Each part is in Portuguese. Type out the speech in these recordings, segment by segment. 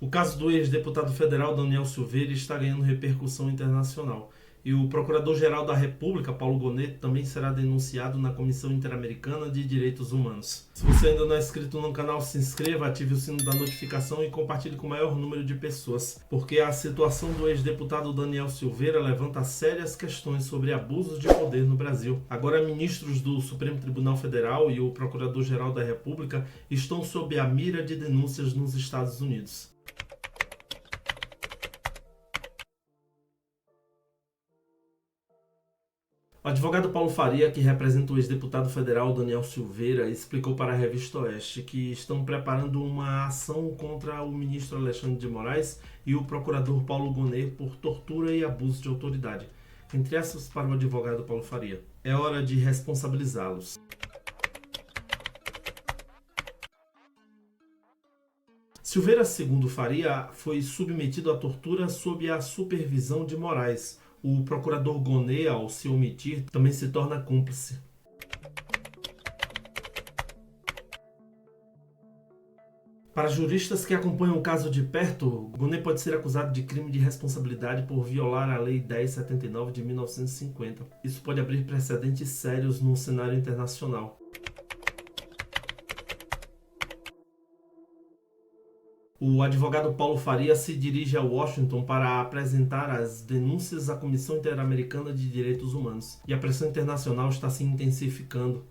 O caso do ex-deputado federal Daniel Silveira está ganhando repercussão internacional. E o Procurador-Geral da República, Paulo Gonet, também será denunciado na Comissão Interamericana de Direitos Humanos. Se você ainda não é inscrito no canal, se inscreva, ative o sino da notificação e compartilhe com o maior número de pessoas, porque a situação do ex-deputado Daniel Silveira levanta sérias questões sobre abusos de poder no Brasil. Agora, ministros do Supremo Tribunal Federal e o Procurador-Geral da República estão sob a mira de denúncias nos Estados Unidos. O advogado Paulo Faria, que representa o ex-deputado federal Daniel Silveira, explicou para a Revista Oeste que estão preparando uma ação contra o ministro Alexandre de Moraes e o procurador Paulo Gonet por tortura e abuso de autoridade. Entre essas, para o advogado Paulo Faria, é hora de responsabilizá-los. Silveira, segundo Faria, foi submetido à tortura sob a supervisão de Moraes. O procurador Gonet, ao se omitir, também se torna cúmplice. Para juristas que acompanham o caso de perto, Gonet pode ser acusado de crime de responsabilidade por violar a Lei 1079 de 1950. Isso pode abrir precedentes sérios no cenário internacional. O advogado Paulo Faria se dirige a Washington para apresentar as denúncias à Comissão Interamericana de Direitos Humanos. E a pressão internacional está se intensificando.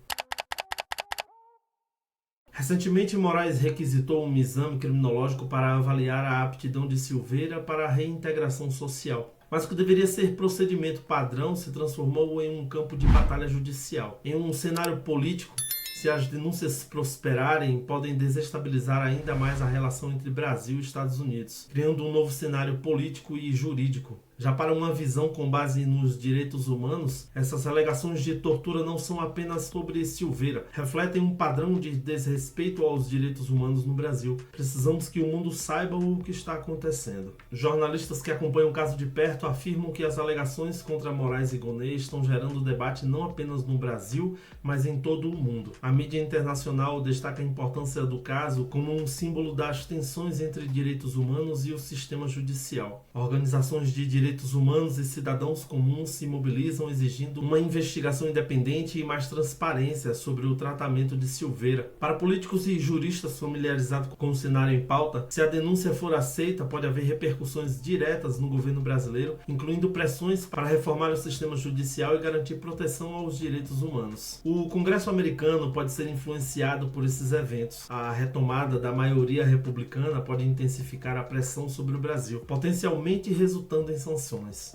Recentemente, Moraes requisitou um exame criminológico para avaliar a aptidão de Silveira para a reintegração social. Mas o que deveria ser procedimento padrão se transformou em um campo de batalha judicial. Em um cenário político, se as denúncias prosperarem, podem desestabilizar ainda mais a relação entre Brasil e Estados Unidos, criando um novo cenário político e jurídico. Já para uma visão com base nos direitos humanos, essas alegações de tortura não são apenas sobre Silveira, refletem um padrão de desrespeito aos direitos humanos no Brasil. Precisamos que o mundo saiba o que está acontecendo. Jornalistas que acompanham o caso de perto afirmam que as alegações contra Moraes e Gonet estão gerando debate não apenas no Brasil, mas em todo o mundo. A mídia internacional destaca a importância do caso como um símbolo das tensões entre direitos humanos e o sistema judicial. Organizações de direitos humanos e cidadãos comuns se mobilizam exigindo uma investigação independente e mais transparência sobre o tratamento de Silveira. Para políticos e juristas familiarizados com o cenário em pauta, se a denúncia for aceita, pode haver repercussões diretas no governo brasileiro, incluindo pressões para reformar o sistema judicial e garantir proteção aos direitos humanos. O Congresso americano pode ser influenciado por esses eventos. A retomada da maioria republicana pode intensificar a pressão sobre o Brasil, potencialmente resultando em sanções.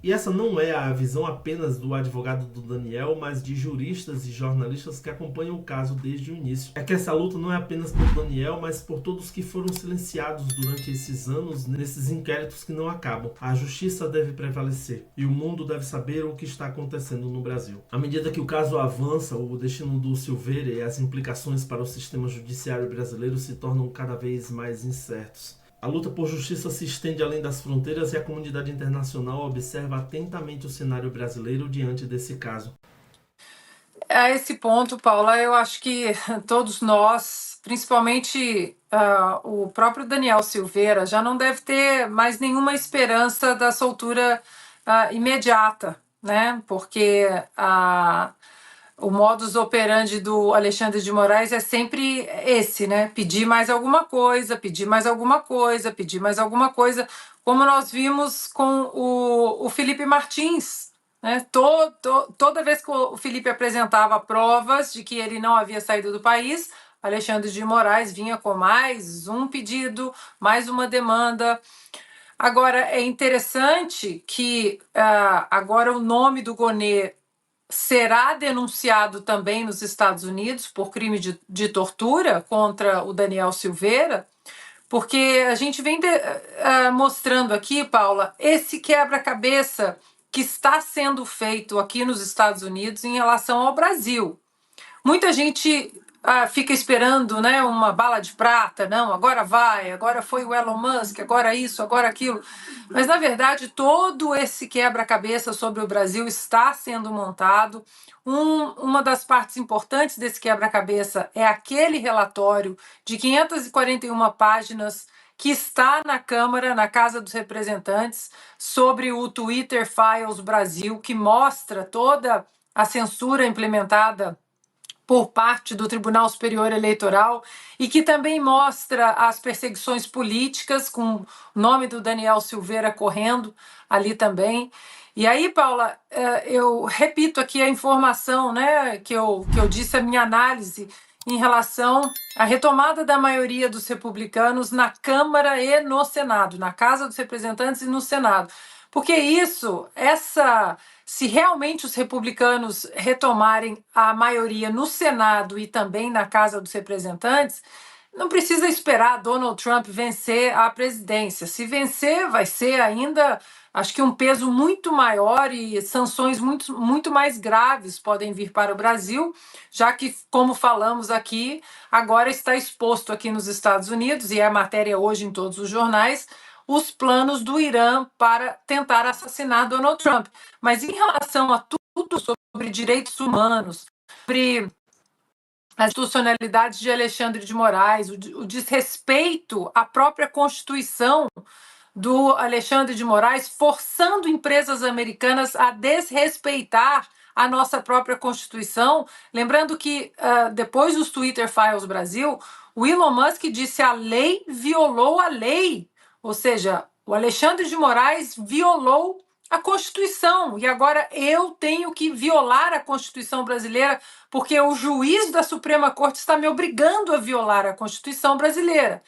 E essa não é a visão apenas do advogado do Daniel, mas de juristas e jornalistas que acompanham o caso desde o início. É que essa luta não é apenas por Daniel, mas por todos que foram silenciados durante esses anos nesses inquéritos que não acabam. A justiça deve prevalecer e o mundo deve saber o que está acontecendo no Brasil. À medida que o caso avança, o destino do Silveira e as implicações para o sistema judiciário brasileiro se tornam cada vez mais incertos. A luta por justiça se estende além das fronteiras e a comunidade internacional observa atentamente o cenário brasileiro diante desse caso. A esse ponto, Paula, eu acho que todos nós, principalmente o próprio Daniel Silveira, já não deve ter mais nenhuma esperança da soltura imediata, né? Porque o modus operandi do Alexandre de Moraes é sempre esse, né? Pedir mais alguma coisa, pedir mais alguma coisa, pedir mais alguma coisa, como nós vimos com o Felipe Martins, né? Toda vez que o Felipe apresentava provas de que ele não havia saído do país, Alexandre de Moraes vinha com mais um pedido, mais uma demanda. Agora, é interessante que agora o nome do Gonet será denunciado também nos Estados Unidos por crime de tortura contra o Daniel Silveira, porque a gente vem mostrando aqui, Paula, esse quebra-cabeça que está sendo feito aqui nos Estados Unidos em relação ao Brasil. Muita gente fica esperando, né, uma bala de prata, não, agora vai, agora foi o Elon Musk, agora isso, agora aquilo. Mas, na verdade, todo esse quebra-cabeça sobre o Brasil está sendo montado. Uma das partes importantes desse quebra-cabeça é aquele relatório de 541 páginas que está na Câmara, na Casa dos Representantes, sobre o Twitter Files Brasil, que mostra toda a censura implementada por parte do Tribunal Superior Eleitoral e que também mostra as perseguições políticas, com o nome do Daniel Silveira correndo ali também. E aí, Paula, eu repito aqui a informação, né, que eu disse, a minha análise em relação à retomada da maioria dos republicanos na Câmara e no Senado, na Casa dos Representantes e no Senado. Porque se realmente os republicanos retomarem a maioria no Senado e também na Casa dos Representantes, não precisa esperar Donald Trump vencer a presidência. Se vencer, vai ser ainda, acho que um peso muito maior e sanções muito mais graves podem vir para o Brasil, já que, como falamos aqui, agora está exposto aqui nos Estados Unidos, e é matéria hoje em todos os jornais, os planos do Irã para tentar assassinar Donald Trump. Mas em relação a tudo sobre direitos humanos, sobre as institucionalidades de Alexandre de Moraes, o desrespeito à própria Constituição do Alexandre de Moraes, forçando empresas americanas a desrespeitar a nossa própria Constituição. Lembrando que, depois dos Twitter Files Brasil, o Elon Musk disse: a lei violou a lei. Ou seja, o Alexandre de Moraes violou a Constituição e agora eu tenho que violar a Constituição brasileira porque o juiz da Suprema Corte está me obrigando a violar a Constituição brasileira.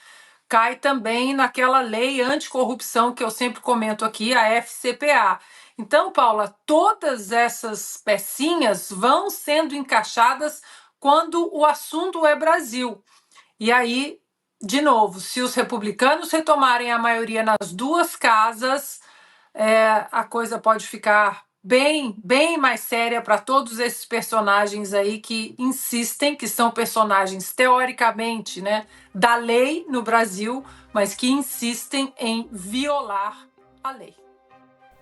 Cai também naquela lei anticorrupção que eu sempre comento aqui, a FCPA. Então, Paula, todas essas pecinhas vão sendo encaixadas quando o assunto é Brasil. E aí, de novo, se os republicanos retomarem a maioria nas duas casas, a coisa pode ficar bem mais séria para todos esses personagens aí que insistem, que são personagens teoricamente, né, da lei no Brasil, mas que insistem em violar a lei.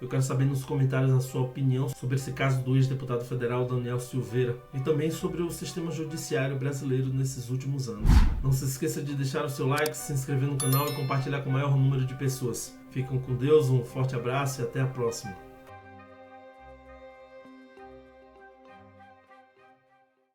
Eu quero saber nos comentários a sua opinião sobre esse caso do ex-deputado federal Daniel Silveira e também sobre o sistema judiciário brasileiro nesses últimos anos. Não se esqueça de deixar o seu like, se inscrever no canal e compartilhar com o maior número de pessoas. Fiquem com Deus, um forte abraço e até a próxima.